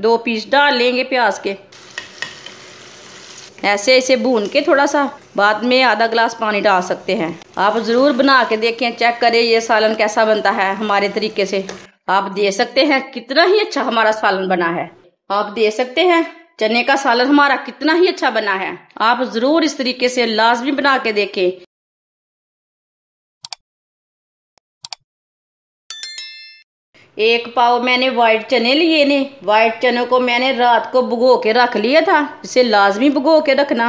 2 piece डाल लेंगे प्याज के। ऐसे इसे भून के थोड़ा सा बाद में आधा गिलास पानी डाल सकते हैं। आप ज़रूर बना के देखें, चेक करें ये सालन कैसा बनता है हमारे तरीके से। आप देख सकते हैं कितना ही अच्छा हमारा सालन बना है। आप देख सकते हैं चने का सालन हमारा कितना ही अच्छा बना है। आप ज़रूर इस तरीके से लाजमी बना के देखें। एक पाव मैंने वाइट चने लिए ने। वाइट चनों को मैंने रात को भिगो के रख लिया था, इसे लाजमी भिगो के रखना।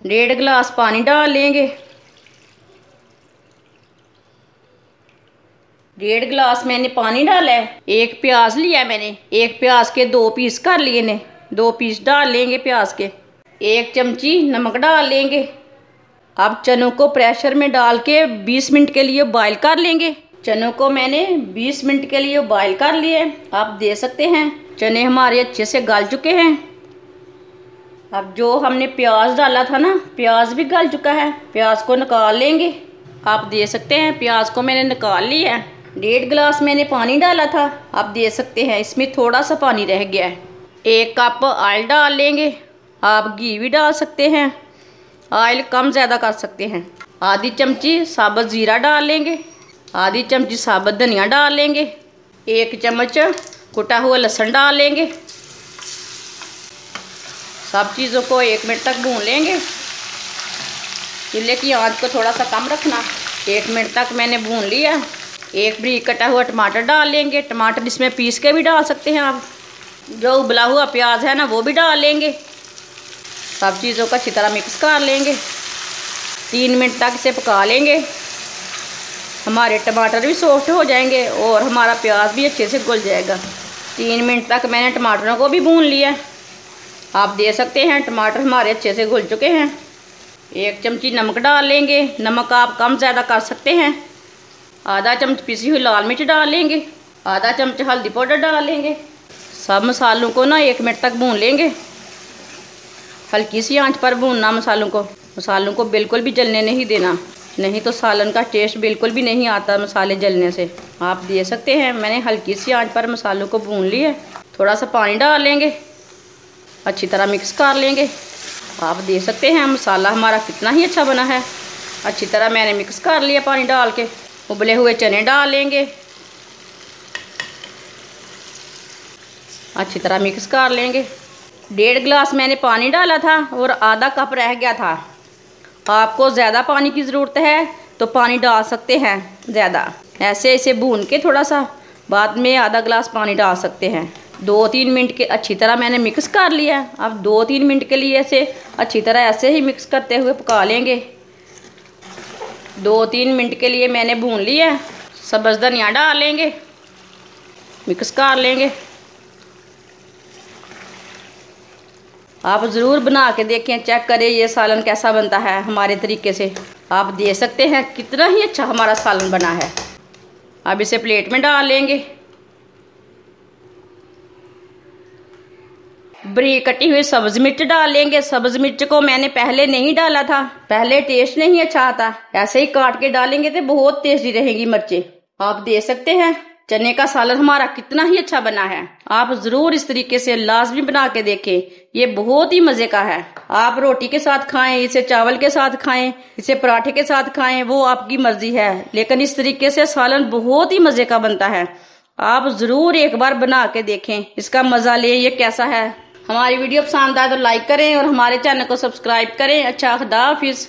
1.5 गिलास पानी डाल लेंगे। 1.5 गिलास मैंने पानी डाला है। 1 प्याज लिया मैंने, 1 प्याज के 2 पीस कर लिए ने। 2 पीस डाल लेंगे प्याज के। 1 चमची नमक डाल लेंगे। अब चनों को प्रेशर में डाल के 20 मिनट के लिए बॉईल कर लेंगे। चनों को मैंने 20 मिनट के लिए बॉईल कर लिए। आप देख सकते हैं चने हमारे अच्छे से गल चुके हैं। अब जो हमने प्याज डाला था ना, प्याज भी गल चुका है। प्याज को निकाल लेंगे। आप देख सकते हैं प्याज को मैंने निकाल लिया है। 1.5 गिलास मैंने पानी डाला था। आप देख सकते हैं इसमें थोड़ा सा पानी रह गया है। 1 कप ऑयल डाल लेंगे। आप घी भी डाल सकते हैं, ऑयल कम ज़्यादा कर सकते हैं। आधी चमची साबुत ज़ीरा डाल लेंगे। आधी चमची साबुत धनिया डाल लेंगे। 1 चम्मच कुटा हुआ लहसुन डाल लेंगे। सब चीज़ों को 1 मिनट तक भून लेंगे। चूल्हे की आंच को थोड़ा सा कम रखना। 1 मिनट तक मैंने भून लिया। 1 बारीक कटा हुआ टमाटर डाल लेंगे। टमाटर इसमें पीस के भी डाल सकते हैं आप। जो उबला हुआ प्याज है ना वो भी डाल लेंगे। सब चीज़ों को अच्छी तरह मिक्स कर लेंगे। 3 मिनट तक इसे पका लेंगे। हमारे टमाटर भी सॉफ्ट हो जाएंगे और हमारा प्याज भी अच्छे से घुल जाएगा। 3 मिनट तक मैंने टमाटरों को भी भून लिया। आप देख सकते हैं टमाटर हमारे अच्छे से घुल चुके हैं। 1 चमची नमक डाल लेंगे। नमक आप कम ज़्यादा कर सकते हैं। आधा चम्मच पिसी हुई लाल मिर्च डाल लेंगे। आधा चम्मच हल्दी पाउडर डाल लेंगे। सब मसालों को ना 1 मिनट तक भून लेंगे। हल्की सी आंच पर भूनना मसालों को बिल्कुल भी जलने नहीं देना, नहीं तो सालन का टेस्ट बिल्कुल भी नहीं आता मसाले जलने से। आप देख सकते हैं मैंने हल्की सी आंच पर मसालों को भून लिया। थोड़ा सा पानी डाल लेंगे, अच्छी तरह मिक्स कर लेंगे। आप देख सकते हैं मसाला हमारा कितना ही अच्छा बना है। अच्छी तरह मैंने मिक्स कर लिया पानी डाल के। उबले हुए चने डाल लेंगे, अच्छी तरह मिक्स कर लेंगे। 1.5 गिलास मैंने पानी डाला था और आधा कप रह गया था। आपको ज़्यादा पानी की ज़रूरत है तो पानी डाल सकते हैं ज़्यादा। ऐसे इसे भून के थोड़ा सा बाद में आधा गिलास पानी डाल सकते हैं। 2-3 मिनट के अच्छी तरह मैंने मिक्स कर लिया। अब 2-3 मिनट के लिए इसे अच्छी तरह ऐसे ही मिक्स करते हुए पका लेंगे। 2-3 मिनट के लिए मैंने भून लिया। सब्ज़ धनिया डाल लेंगे, मिक्स कर लेंगे। आप ज़रूर बना के देखें, चेक करें ये सालन कैसा बनता है हमारे तरीके से। आप देख सकते हैं कितना ही अच्छा हमारा सालन बना है। अब इसे प्लेट में डाल लेंगे। बारीक कटी हुई सब्ज़ मिर्च डाल लेंगे। सब्ज़ मिर्च को मैंने पहले नहीं डाला था, पहले टेस्ट नहीं अच्छा आता। ऐसे ही काट के डालेंगे तो बहुत टेस्टी रहेगी मिर्चें। आप देख सकते हैं चने का सालन हमारा कितना ही अच्छा बना है। आप ज़रूर इस तरीके से लाजमी बना के देखें, ये बहुत ही मज़े का है। आप रोटी के साथ खाएं, इसे चावल के साथ खाएं, इसे पराठे के साथ खाएं, वो आपकी मर्जी है, लेकिन इस तरीके से सालन बहुत ही मज़े का बनता है। आप ज़रूर एक बार बना के देखें, इसका मज़ा लें ये कैसा है। हमारी वीडियो पसंद आए तो लाइक करें और हमारे चैनल को सब्सक्राइब करें। अच्छा, खुदा हाफिज़।